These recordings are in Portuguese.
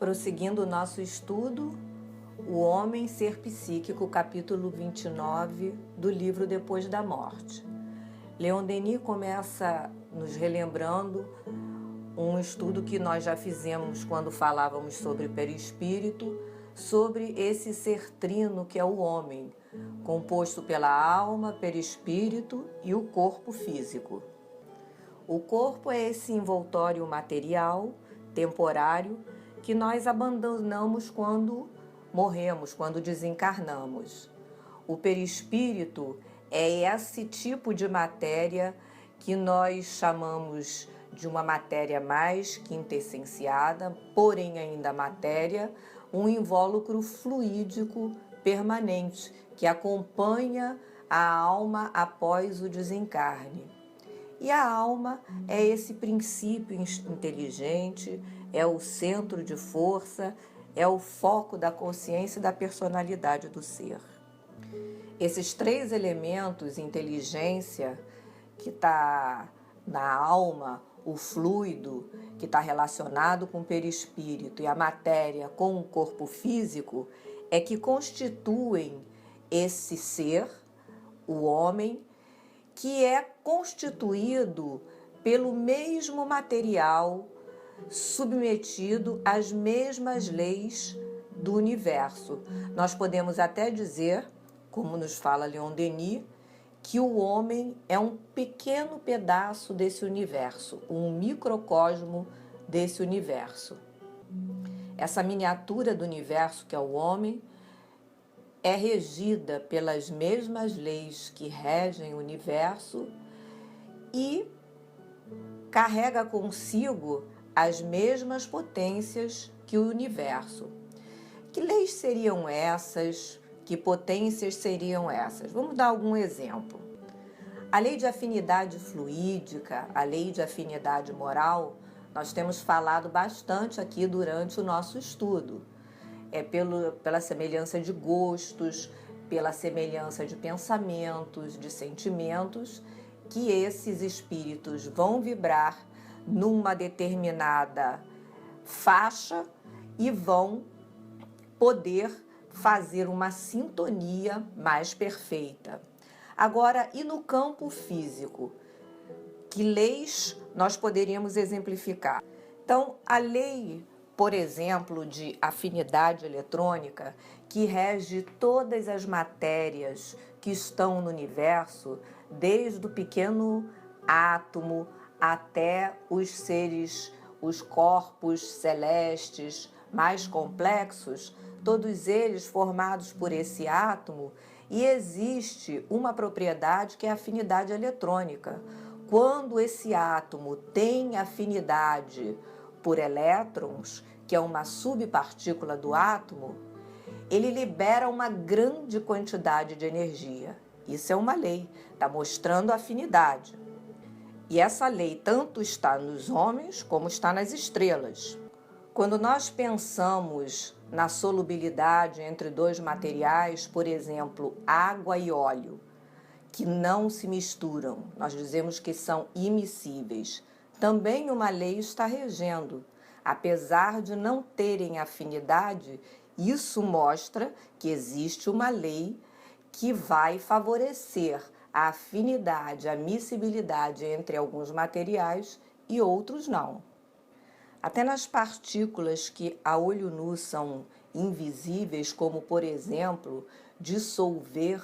prosseguindo o nosso estudo, O Homem Ser Psíquico, capítulo 29 do livro Depois da Morte. Leon Denis começa nos relembrando um estudo que nós já fizemos quando falávamos sobre perispírito, sobre esse ser trino que é o homem, composto pela alma, perispírito e o corpo físico. O corpo é esse envoltório material, temporário, que nós abandonamos quando morremos, quando desencarnamos. O perispírito é esse tipo de matéria que nós chamamos de uma matéria mais quintessenciada, porém ainda matéria, um invólucro fluídico permanente que acompanha a alma após o desencarne. E a alma é esse princípio inteligente, é o centro de força, é o foco da consciência e da personalidade do ser. Esses três elementos, inteligência, que está na alma, o fluido, que está relacionado com o perispírito, e a matéria com o corpo físico, é que constituem esse ser, o homem, que é constituído pelo mesmo material, submetido às mesmas leis do universo. Nós podemos até dizer, como nos fala Leon Denis, que o homem é um pequeno pedaço desse universo, um microcosmo desse universo. Essa miniatura do universo que é o homem é regida pelas mesmas leis que regem o universo e carrega consigo as mesmas potências que o universo. Que leis seriam essas? Que potências seriam essas? Vamos dar algum exemplo. A lei de afinidade fluídica, a lei de afinidade moral, nós temos falado bastante aqui durante o nosso estudo. É pela semelhança de gostos, pela semelhança de pensamentos, de sentimentos, que esses espíritos vão vibrar numa determinada faixa e vão poder fazer uma sintonia mais perfeita. Agora, e no campo físico? Que leis nós poderíamos exemplificar? Então, a lei, por exemplo, de afinidade eletrônica, que rege todas as matérias que estão no universo, desde o pequeno átomo até os seres, os corpos celestes mais complexos, todos eles formados por esse átomo, e existe uma propriedade que é a afinidade eletrônica. Quando esse átomo tem afinidade por elétrons, que é uma subpartícula do átomo, ele libera uma grande quantidade de energia. Isso é uma lei, está mostrando a afinidade. E essa lei tanto está nos homens como está nas estrelas. Quando nós pensamos na solubilidade entre dois materiais, por exemplo, água e óleo, que não se misturam, nós dizemos que são imiscíveis. Também uma lei está regendo. Apesar de não terem afinidade, isso mostra que existe uma lei que vai favorecer a afinidade, a miscibilidade entre alguns materiais e outros não. Até nas partículas que a olho nu são invisíveis, como, por exemplo, dissolver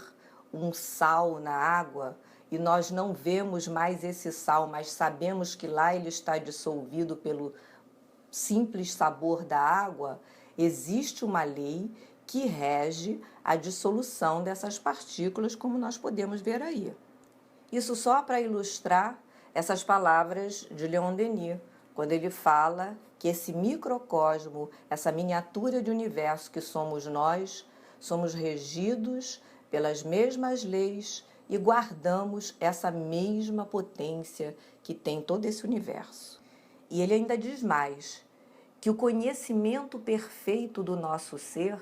um sal na água, e nós não vemos mais esse sal, mas sabemos que lá ele está dissolvido pelo simples sabor da água, existe uma lei que rege a dissolução dessas partículas, como nós podemos ver aí. Isso só para ilustrar essas palavras de Leon Denis, quando ele fala que esse microcosmo, essa miniatura de universo que somos nós, somos regidos pelas mesmas leis e guardamos essa mesma potência que tem todo esse universo. E ele ainda diz mais, que o conhecimento perfeito do nosso ser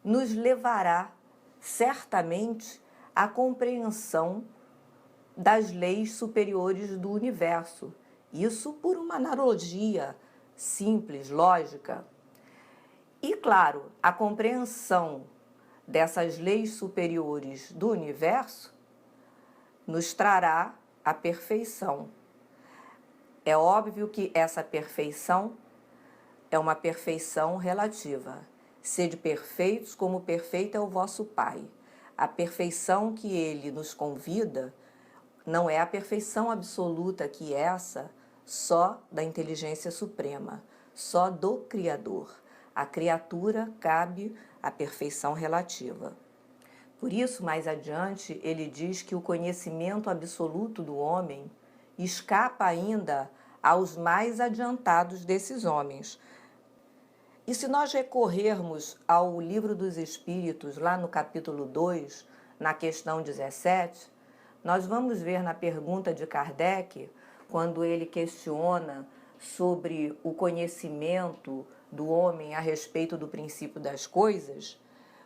nos levará certamente à compreensão das leis superiores do universo. Isso por uma analogia simples, lógica. E, claro, a compreensão dessas leis superiores do universo nos trará a perfeição. É óbvio que essa perfeição é uma perfeição relativa. Sede perfeitos como perfeito é o vosso Pai. A perfeição que ele nos convida não é a perfeição absoluta que é essa só da inteligência suprema, só do Criador. A criatura cabe a perfeição relativa. Por isso, mais adiante, ele diz que o conhecimento absoluto do homem escapa ainda aos mais adiantados desses homens. E se nós recorrermos ao Livro dos Espíritos, lá no capítulo 2, na questão 17, nós vamos ver na pergunta de Kardec, quando ele questiona sobre o conhecimento do homem a respeito do princípio das coisas,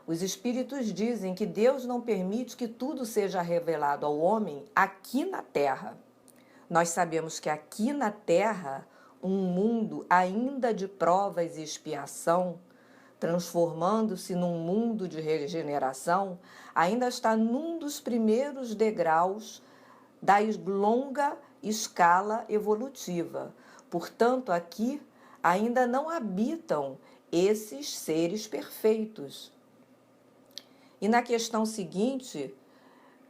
os Espíritos dizem que Deus não permite que tudo seja revelado ao homem aqui na Terra. Nós sabemos que aqui na Terra, um mundo ainda de provas e expiação, transformando-se num mundo de regeneração, ainda está num dos primeiros degraus da longa escala evolutiva. Portanto, aqui ainda não habitam esses seres perfeitos. E na questão seguinte,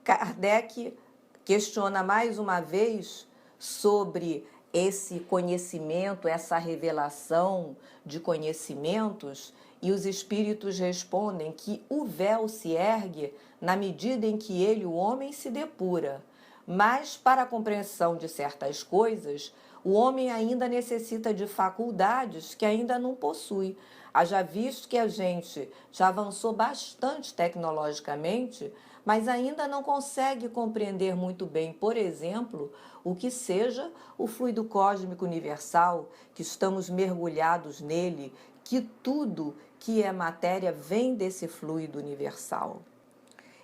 Kardec questiona mais uma vez sobre esse conhecimento, essa revelação de conhecimentos, e os espíritos respondem que o véu se ergue na medida em que ele, o homem, se depura. Mas, para a compreensão de certas coisas, o homem ainda necessita de faculdades que ainda não possui. Haja visto que a gente já avançou bastante tecnologicamente, mas ainda não consegue compreender muito bem, por exemplo, o que seja o fluido cósmico universal, que estamos mergulhados nele, que tudo que é matéria vem desse fluido universal.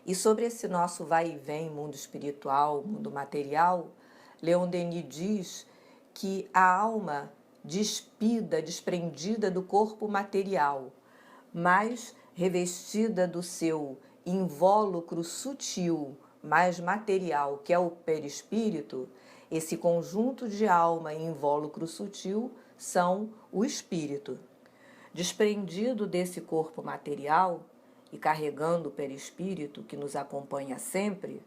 E sobre esse nosso vai e vem, mundo espiritual, mundo material, Leon Denis diz que a alma despida, desprendida do corpo material, mas revestida do seu invólucro sutil, mais material, que é o perispírito, esse conjunto de alma e invólucro sutil são o espírito. Desprendido desse corpo material e carregando o perispírito que nos acompanha sempre,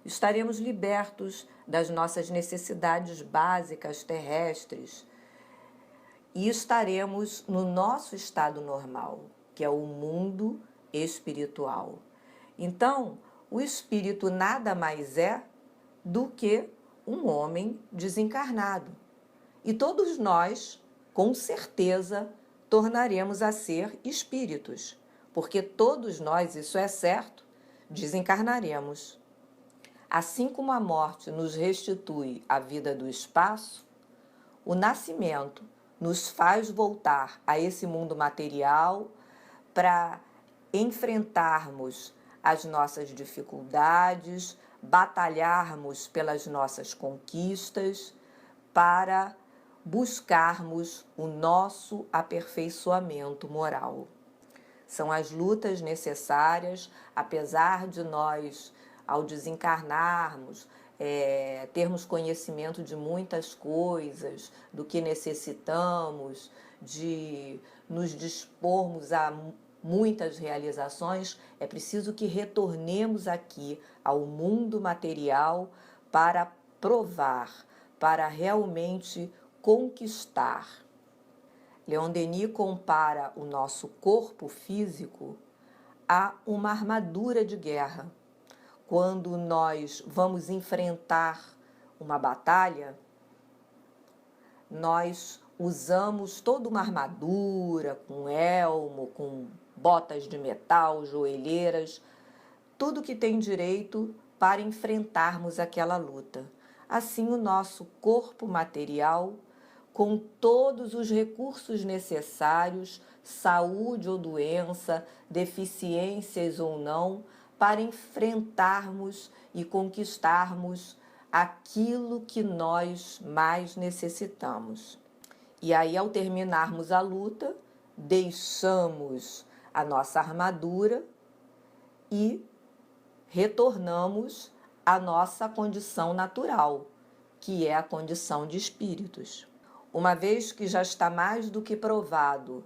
estaremos libertos das nossas necessidades básicas terrestres e estaremos no nosso estado normal, que é o mundo espiritual. Então, o espírito nada mais é do que um homem desencarnado. E todos nós, com certeza, tornaremos a ser espíritos, porque todos nós, isso é certo, desencarnaremos. Assim como a morte nos restitui a vida do espaço, o nascimento nos faz voltar a esse mundo material para enfrentarmos as nossas dificuldades, batalharmos pelas nossas conquistas, para buscarmos o nosso aperfeiçoamento moral. São as lutas necessárias, apesar de nós, ao desencarnarmos, termos conhecimento de muitas coisas, do que necessitamos, de nos dispormos a muitas realizações, é preciso que retornemos aqui ao mundo material para provar, para realmente conquistar. Leon Denis compara o nosso corpo físico a uma armadura de guerra. Quando nós vamos enfrentar uma batalha, nós usamos toda uma armadura, com elmo, com botas de metal, joelheiras, tudo que tem direito para enfrentarmos aquela luta. Assim, o nosso corpo material, com todos os recursos necessários, saúde ou doença, deficiências ou não, para enfrentarmos e conquistarmos aquilo que nós mais necessitamos. E aí, ao terminarmos a luta, deixamos a nossa armadura e retornamos à nossa condição natural, que é a condição de espíritos. Uma vez que já está mais do que provado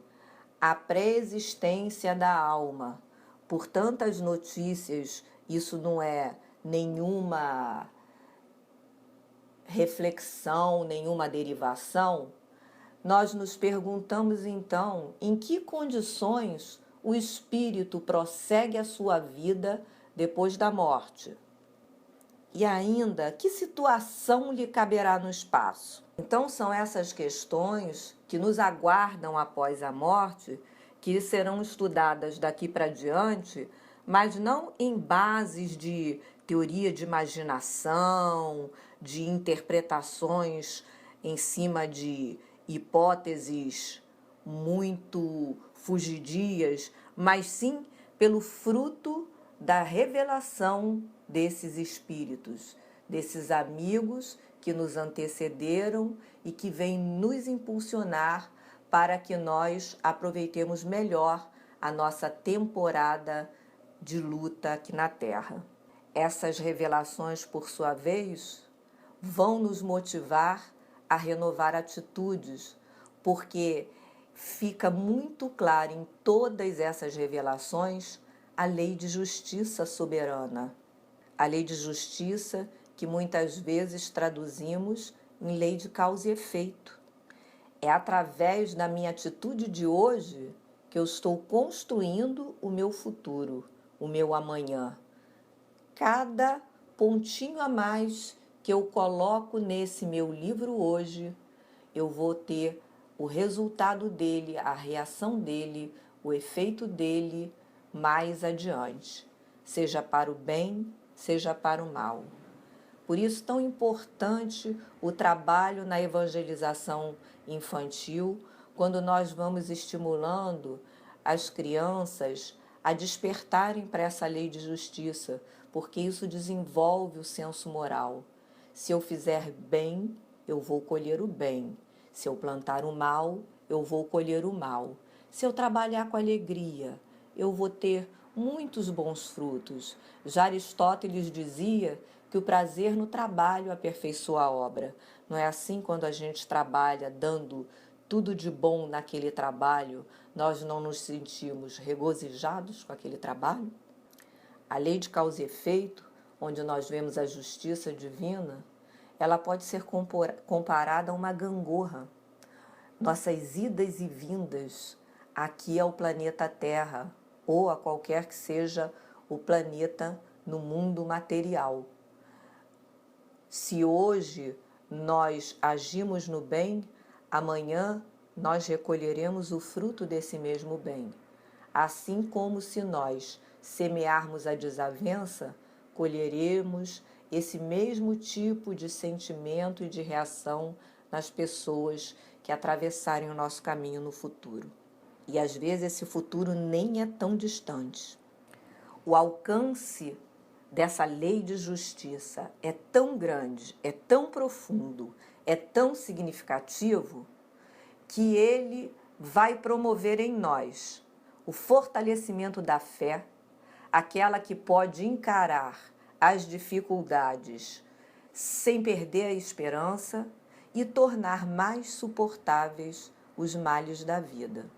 a pré-existência da alma, por tantas notícias, isso não é nenhuma reflexão, nenhuma derivação, nós nos perguntamos então em que condições o espírito prossegue a sua vida depois da morte. E ainda, que situação lhe caberá no espaço? Então, são essas questões que nos aguardam após a morte, que serão estudadas daqui para diante, mas não em bases de teoria de imaginação, de interpretações em cima de hipóteses muito fugidias, mas sim pelo fruto da revelação desses espíritos, desses amigos que nos antecederam e que vêm nos impulsionar para que nós aproveitemos melhor a nossa temporada de luta aqui na Terra. Essas revelações, por sua vez, vão nos motivar a renovar atitudes, porque fica muito claro em todas essas revelações a lei de justiça soberana. A lei de justiça que muitas vezes traduzimos em lei de causa e efeito. É através da minha atitude de hoje que eu estou construindo o meu futuro, o meu amanhã. Cada pontinho a mais que eu coloco nesse meu livro hoje, eu vou ter o resultado dele, a reação dele, o efeito dele mais adiante, seja para o bem, seja para o mal. Por isso, tão importante o trabalho na evangelização infantil, quando nós vamos estimulando as crianças a despertarem para essa lei de justiça, porque isso desenvolve o senso moral. Se eu fizer bem, eu vou colher o bem. Se eu plantar o mal, eu vou colher o mal. Se eu trabalhar com alegria, eu vou ter muitos bons frutos. Já Aristóteles dizia que o prazer no trabalho aperfeiçoa a obra. Não é assim quando a gente trabalha dando tudo de bom naquele trabalho, nós não nos sentimos regozijados com aquele trabalho? A lei de causa e efeito, onde nós vemos a justiça divina, ela pode ser comparada a uma gangorra. Nossas idas e vindas aqui ao planeta Terra, ou a qualquer que seja o planeta no mundo material. Se hoje nós agimos no bem, amanhã nós recolheremos o fruto desse mesmo bem. Assim como se nós semearmos a desavença, colheremos esse mesmo tipo de sentimento e de reação nas pessoas que atravessarem o nosso caminho no futuro. E às vezes esse futuro nem é tão distante. O alcance dessa lei de justiça é tão grande, é tão profundo, é tão significativo, que ele vai promover em nós o fortalecimento da fé, aquela que pode encarar as dificuldades sem perder a esperança e tornar mais suportáveis os males da vida.